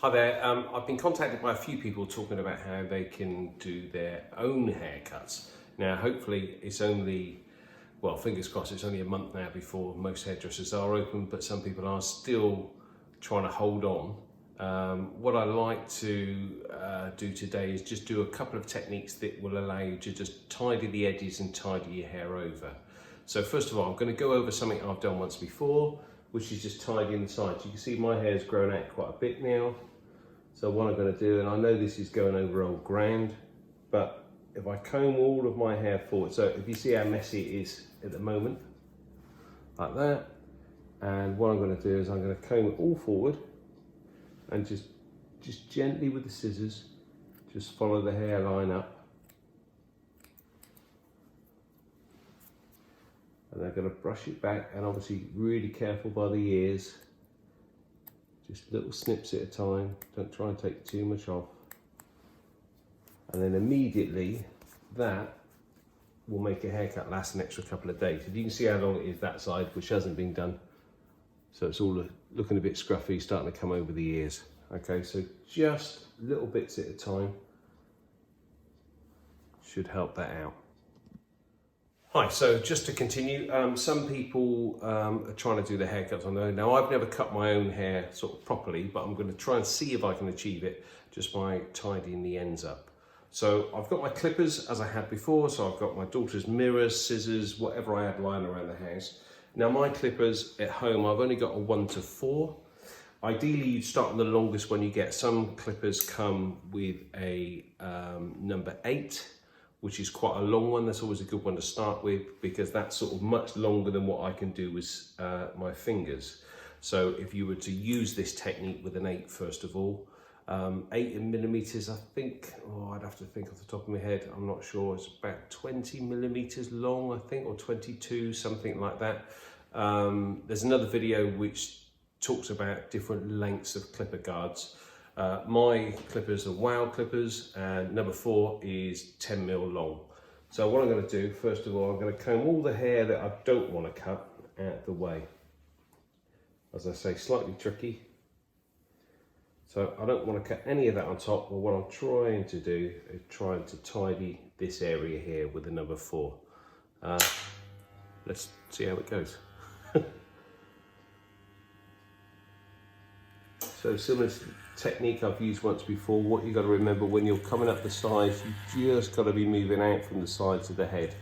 Hi there, I've been contacted by a few people talking about how they can do their own haircuts. Now hopefully it's only, well, fingers crossed, it's only a month now before most hairdressers are open, but some people are still trying to hold on. What I like to do today is just do a couple of techniques that will allow you to just tidy the edges and tidy your hair over. So first of all, I'm going to go over something I've done once before, which is just tidying the sides. You can see my hair's grown out quite a bit now. So what I'm going to do, and I know this is going over old ground, but if I comb all of my hair forward, so if you see how messy it is at the moment, like that, and what I'm going to do is I'm going to comb it all forward and just gently with the scissors, just follow the hairline up. And I'm going to brush it back, and obviously really careful by the ears. Just little snips at a time, don't try and take too much off. And then immediately that will make a haircut last an extra couple of days. If you can see how long it is that side, which hasn't been done. So it's all looking a bit scruffy, starting to come over the ears. Okay, so just little bits at a time should help that out. Hi, so just to continue, some people are trying to do their haircuts on their own. Now, I've never cut my own hair sort of properly, but I'm going to try and see if I can achieve it just by tidying the ends up. So I've got my clippers as I had before, so I've got my daughter's mirrors, scissors, whatever I had lying around the house. Now my clippers at home, I've only got a 1 to 4. Ideally, you'd start on the longest one you get. Some clippers come with a number 8. Which is quite a long one. That's always a good one to start with because that's sort of much longer than what I can do with my fingers. So if you were to use this technique with an 8 first of all, 8 millimeters, I think, I'd have to think off the top of my head, I'm not sure, it's about 20 millimeters long, I think, or 22, something like that. There's another video which talks about different lengths of clipper guards. My clippers are Wow clippers, and number 4 is 10 mil long. So what I'm going to do, first of all, I'm going to comb all the hair that I don't want to cut out of the way. As I say, slightly tricky. So I don't want to cut any of that on top, but what I'm trying to do is trying to tidy this area here with the number 4. Let's see how it goes. So similar to the technique I've used once before, what you've got to remember when you're coming up the sides, you just got to be moving out from the sides of the head.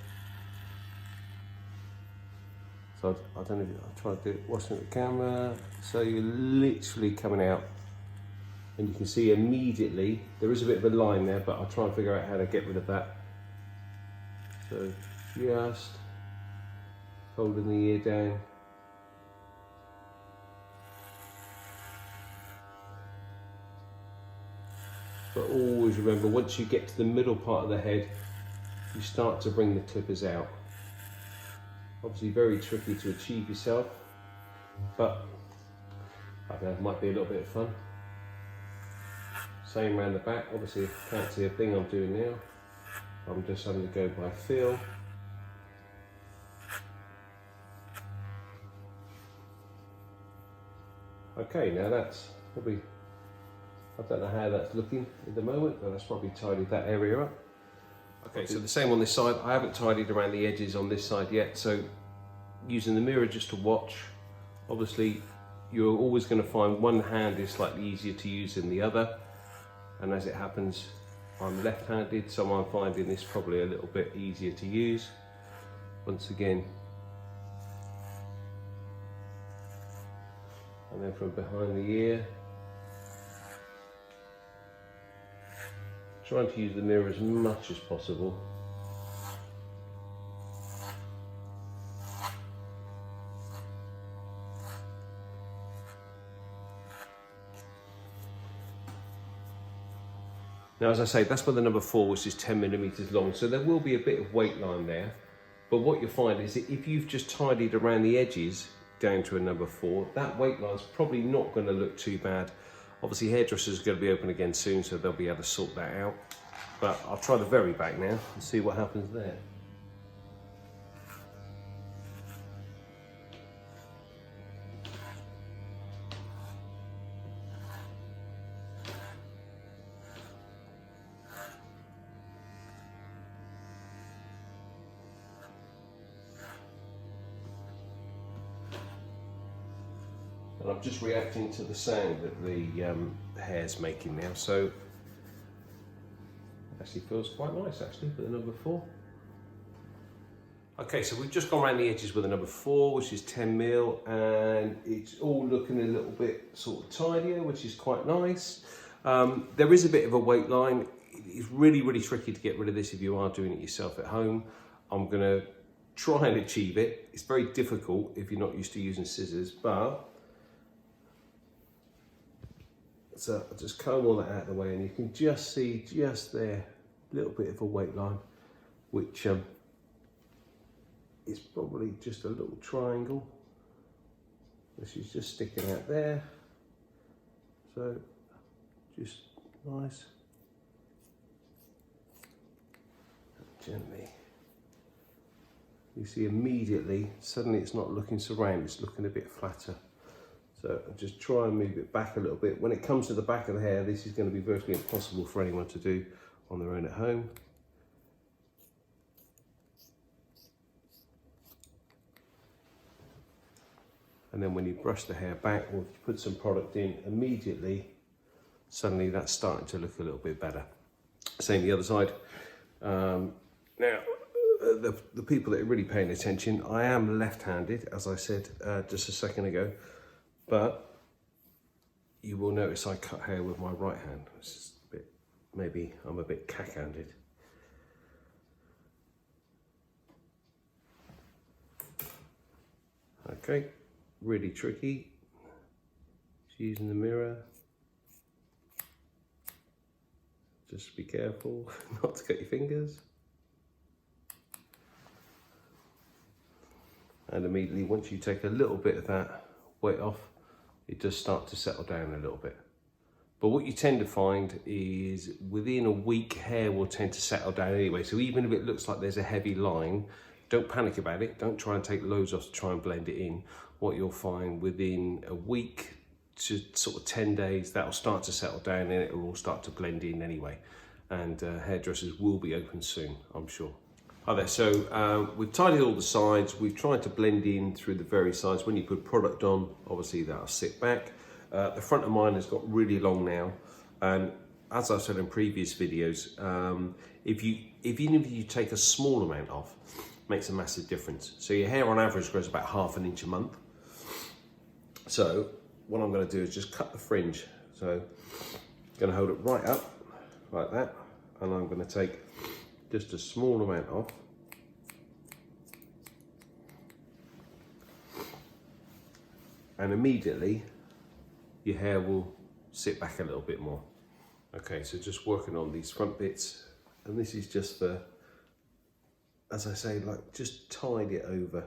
So I don't know if I'll try to do it watching the camera. So you're literally coming out, and you can see immediately there is a bit of a line there, but I'll try and figure out how to get rid of that. So just holding the ear down. But always remember, once you get to the middle part of the head, you start to bring the clippers out. Obviously very tricky to achieve yourself, but I don't know, it might be a little bit of fun. Same around the back, obviously I can't see a thing I'm doing now. I'm just having to go by feel. Okay, now that's probably, I don't know how that's looking at the moment, but that's probably tidied that area up. Okay, so the same on this side. I haven't tidied around the edges on this side yet, so using the mirror just to watch. Obviously, you're always going to find one hand is slightly easier to use than the other, and as it happens, I'm left-handed, so I'm finding this probably a little bit easier to use. Once again, and then from behind the ear. Trying to use the mirror as much as possible. Now, as I say, that's where the number 4, which is 10 millimeters long. So there will be a bit of weight line there. But what you'll find is that if you've just tidied around the edges down to a number 4, that weight line's probably not going to look too bad. Obviously, hairdressers are going to be open again soon, so they'll be able to sort that out. But I'll try the very back now and see what happens there. And I'm just reacting to the sound that the hair's making now. So actually feels quite nice actually with the number 4. Okay, so we've just gone around the edges with the number 4, which is 10mm, and it's all looking a little bit sort of tidier, which is quite nice. There is a bit of a weight line. It's really, really tricky to get rid of this if you are doing it yourself at home. I'm gonna try and achieve it. It's very difficult if you're not used to using scissors, but so I'll just comb all that out of the way, and you can just see just there, a little bit of a weight line, which is probably just a little triangle, which is just sticking out there. So just nice, gently. You see immediately, suddenly it's not looking so round, it's looking a bit flatter. So I'll just try and move it back a little bit. When it comes to the back of the hair, this is going to be virtually impossible for anyone to do on their own at home. And then when you brush the hair back, or if you put some product in, immediately, suddenly that's starting to look a little bit better. Same the other side. Now, the people that are really paying attention, I am left-handed, as I said just a second ago, but you will notice I cut hair with my right hand. It's a bit, maybe I'm a bit cack-handed. Okay, really tricky. Just using the mirror. Just be careful not to cut your fingers. And immediately, once you take a little bit of that weight off, it does start to settle down a little bit. But what you tend to find is within a week, hair will tend to settle down anyway. So even if it looks like there's a heavy line, don't panic about it. Don't try and take loads off to try and blend it in. What you'll find within a week to sort of 10 days, that'll start to settle down and it will all start to blend in anyway. And hairdressers will be open soon, I'm sure. Hi there, so we've tidied all the sides. We've tried to blend in through the various sides. When you put product on, obviously that'll sit back. The front of mine has got really long now. And as I've said in previous videos, even if you take a small amount off, makes a massive difference. So your hair on average grows about ½ an inch a month. So what I'm gonna do is just cut the fringe. So I'm gonna hold it right up, like that. And I'm gonna take just a small amount off. And immediately your hair will sit back a little bit more. Okay, so just working on these front bits, and this is just for, as I say, like just tide it over.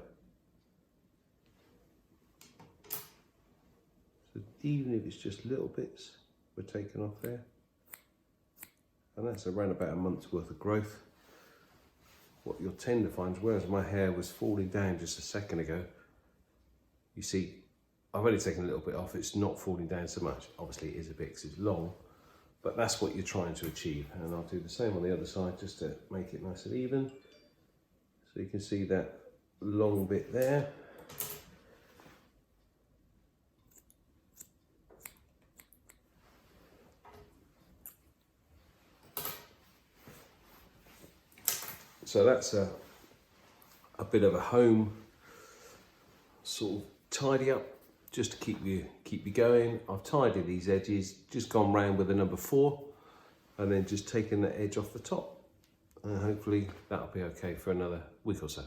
So even if it's just little bits we're taking off there, and that's around about a month's worth of growth. What you'll tend to find is, whereas my hair was falling down just a second ago, you see, I've only taken a little bit off, it's not falling down so much. Obviously it is a bit because it's long, but that's what you're trying to achieve. And I'll do the same on the other side just to make it nice and even. So you can see that long bit there. So that's a bit of a home sort of tidy up, just to keep you going. I've tidied these edges, just gone round with a number 4, and then just taken the edge off the top. And hopefully that'll be okay for another week or so.